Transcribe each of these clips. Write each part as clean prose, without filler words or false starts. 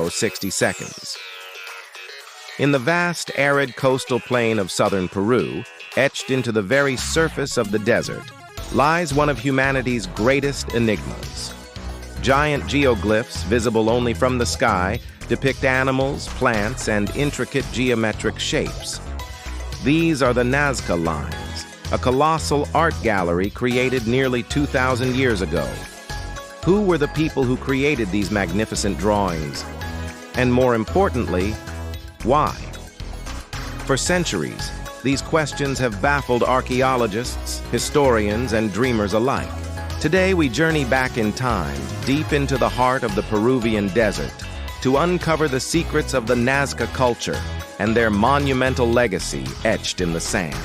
60 seconds. In the vast, arid coastal plain of southern Peru, etched into the very surface of the desert, lies one of humanity's greatest enigmas. Giant geoglyphs, visible only from the sky, depict animals, plants, and intricate geometric shapes. These are the Nazca lines, a colossal art gallery created nearly 2,000 years ago. Who were the people who created these magnificent drawings? And more importantly, why? For centuries, these questions have baffled archaeologists, historians, and dreamers alike. Today, we journey back in time, deep into the heart of the Peruvian desert, to uncover the secrets of the Nazca culture and their monumental legacy etched in the sand.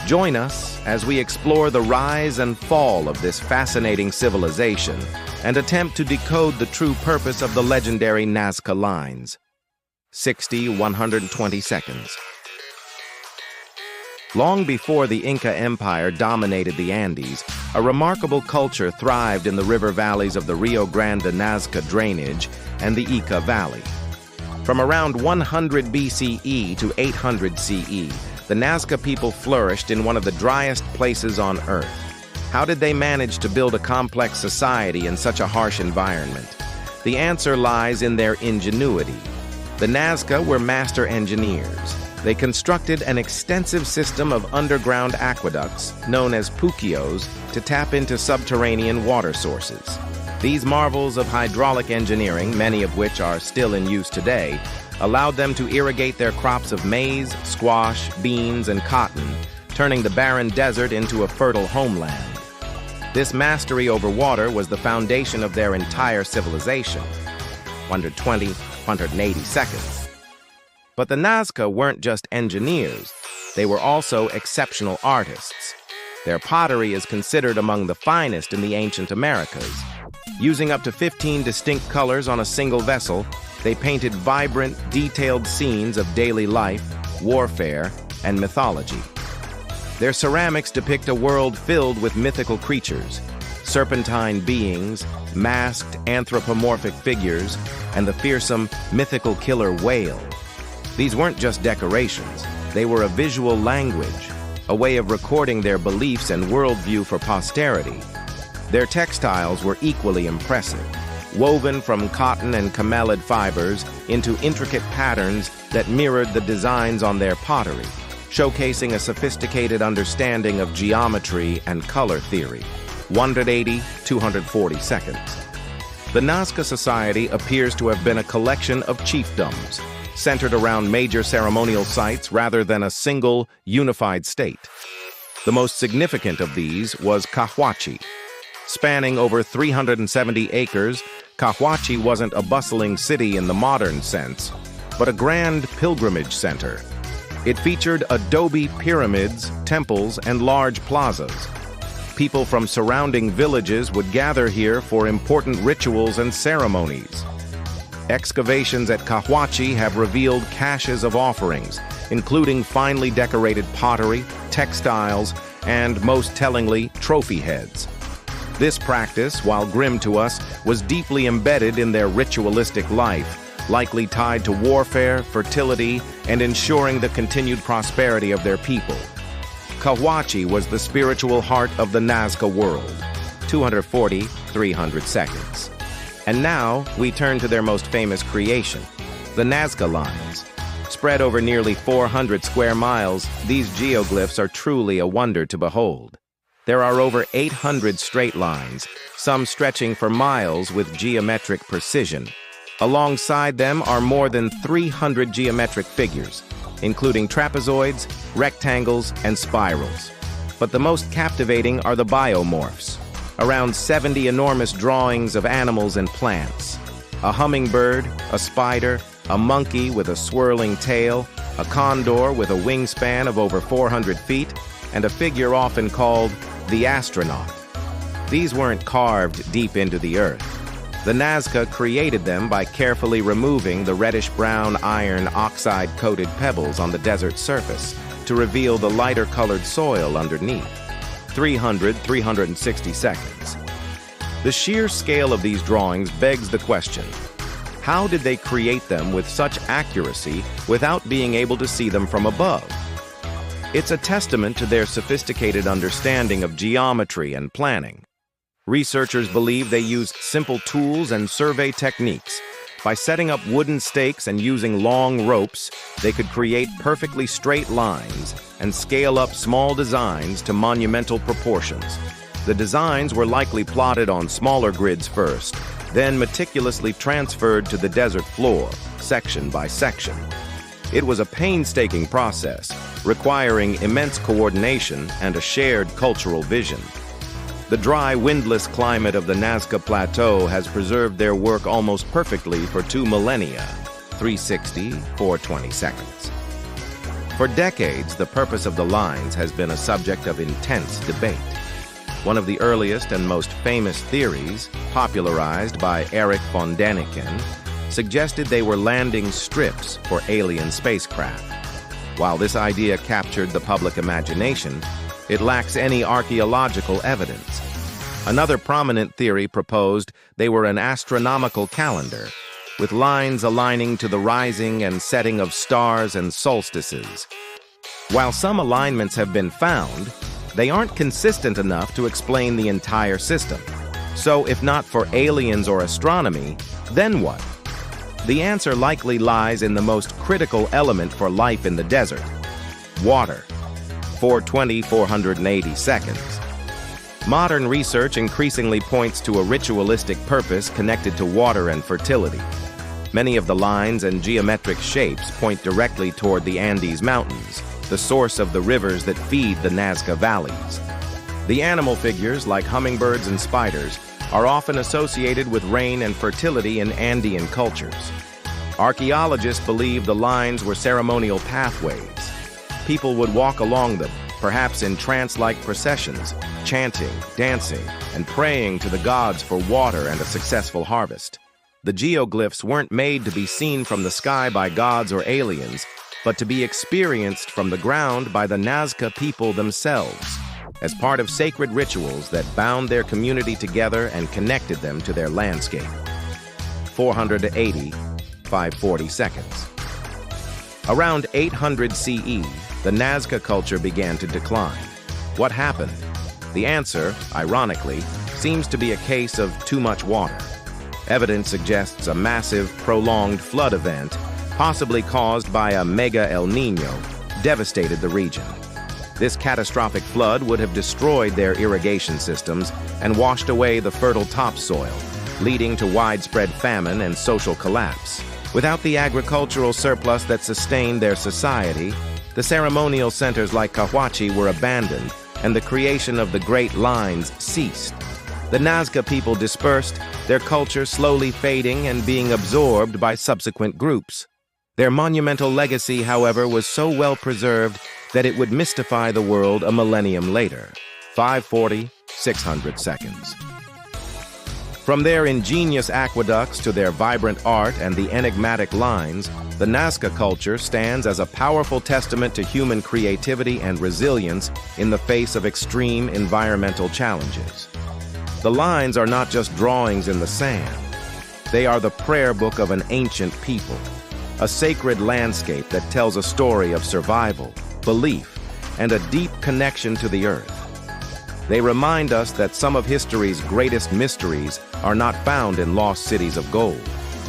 Join us as we explore the rise and fall of this fascinating civilization and attempt to decode the true purpose of the legendary Nazca lines. 120 seconds. Long before the Inca Empire dominated the Andes, a remarkable culture thrived in the river valleys of the Rio Grande Nazca drainage and the Ica Valley. From around 100 BCE to 800 CE, the Nazca people flourished in one of the driest places on Earth. How did they manage to build a complex society in such a harsh environment? The answer lies in their ingenuity. The Nazca were master engineers. They constructed an extensive system of underground aqueducts, known as puquios, to tap into subterranean water sources. These marvels of hydraulic engineering, many of which are still in use today, allowed them to irrigate their crops of maize, squash, beans, and cotton, turning the barren desert into a fertile homeland. This mastery over water was the foundation of their entire civilization. 180 seconds. But the Nazca weren't just engineers, they were also exceptional artists. Their pottery is considered among the finest in the ancient Americas. Using up to 15 distinct colors on a single vessel, they painted vibrant, detailed scenes of daily life, warfare, and mythology. Their ceramics depict a world filled with mythical creatures, serpentine beings, masked anthropomorphic figures, and the fearsome mythical killer whale. These weren't just decorations, they were a visual language, a way of recording their beliefs and worldview for posterity. Their textiles were equally impressive, woven from cotton and camelid fibers into intricate patterns that mirrored the designs on their pottery, showcasing a sophisticated understanding of geometry and color theory. 240 seconds. The Nazca society appears to have been a collection of chiefdoms, centered around major ceremonial sites rather than a single, unified state. The most significant of these was Cahuachi. Spanning over 370 acres, Cahuachi wasn't a bustling city in the modern sense, but a grand pilgrimage center. It featured adobe pyramids, temples, and large plazas. People from surrounding villages would gather here for important rituals and ceremonies. Excavations at Cahuachi have revealed caches of offerings, including finely decorated pottery, textiles, and, most tellingly, trophy heads. This practice, while grim to us, was deeply embedded in their ritualistic life, likely tied to warfare, fertility, and ensuring the continued prosperity of their people. Cahuachi was the spiritual heart of the Nazca world. 300 seconds. And now, we turn to their most famous creation, the Nazca lines. Spread over nearly 400 square miles, these geoglyphs are truly a wonder to behold. There are over 800 straight lines, some stretching for miles with geometric precision. Alongside them are more than 300 geometric figures, including trapezoids, rectangles, and spirals. But the most captivating are the biomorphs, around 70 enormous drawings of animals and plants. A hummingbird, a spider, a monkey with a swirling tail, a condor with a wingspan of over 400 feet, and a figure often called the astronaut. These weren't carved deep into the earth. The Nazca created them by carefully removing the reddish-brown iron oxide-coated pebbles on the desert surface to reveal the lighter-colored soil underneath. 360 seconds. The sheer scale of these drawings begs the question, How did they create them with such accuracy without being able to see them from above? It's a testament to their sophisticated understanding of geometry and planning. Researchers believe they used simple tools and survey techniques. By setting up wooden stakes and using long ropes, they could create perfectly straight lines and scale up small designs to monumental proportions. The designs were likely plotted on smaller grids first, then meticulously transferred to the desert floor, section by section. It was a painstaking process, requiring immense coordination and a shared cultural vision. The dry, windless climate of the Nazca Plateau has preserved their work almost perfectly for 2 millennia, 360, 420 seconds. For decades, the purpose of the lines has been a subject of intense debate. One of the earliest and most famous theories, popularized by Erich von Däniken, suggested they were landing strips for alien spacecraft. While this idea captured the public imagination, it lacks any archaeological evidence. Another prominent theory proposed they were an astronomical calendar, with lines aligning to the rising and setting of stars and solstices. While some alignments have been found, they aren't consistent enough to explain the entire system. So if not for aliens or astronomy, then what? The answer likely lies in the most critical element for life in the desert: water. 420, 480 seconds. Modern research increasingly points to a ritualistic purpose connected to water and fertility. Many of the lines and geometric shapes point directly toward the Andes Mountains, the source of the rivers that feed the Nazca valleys. The animal figures, like hummingbirds and spiders, are often associated with rain and fertility in Andean cultures. Archaeologists believe the lines were ceremonial pathways. People would walk along them, perhaps in trance-like processions, chanting, dancing, and praying to the gods for water and a successful harvest. The geoglyphs weren't made to be seen from the sky by gods or aliens, but to be experienced from the ground by the Nazca people themselves, as part of sacred rituals that bound their community together and connected them to their landscape. 480, 540 seconds. Around 800 CE, the Nazca culture began to decline. What happened? The answer, ironically, seems to be a case of too much water. Evidence suggests a massive, prolonged flood event, possibly caused by a mega El Niño, devastated the region. This catastrophic flood would have destroyed their irrigation systems and washed away the fertile topsoil, leading to widespread famine and social collapse. Without the agricultural surplus that sustained their society, the ceremonial centers like Cahuachi were abandoned, and the creation of the Great Lines ceased. The Nazca people dispersed, their culture slowly fading and being absorbed by subsequent groups. Their monumental legacy, however, was so well preserved that it would mystify the world a millennium later. 540, 600 seconds. From their ingenious aqueducts to their vibrant art and the enigmatic lines, the Nazca culture stands as a powerful testament to human creativity and resilience in the face of extreme environmental challenges. The lines are not just drawings in the sand. They are the prayer book of an ancient people, a sacred landscape that tells a story of survival, belief, and a deep connection to the earth. They remind us that some of history's greatest mysteries are not found in lost cities of gold,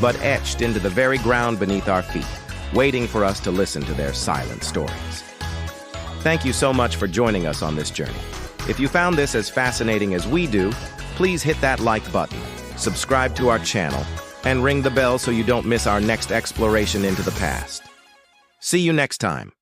but etched into the very ground beneath our feet, waiting for us to listen to their silent stories. Thank you so much for joining us on this journey. If you found this as fascinating as we do, please hit that like button, subscribe to our channel, and ring the bell so you don't miss our next exploration into the past. See you next time.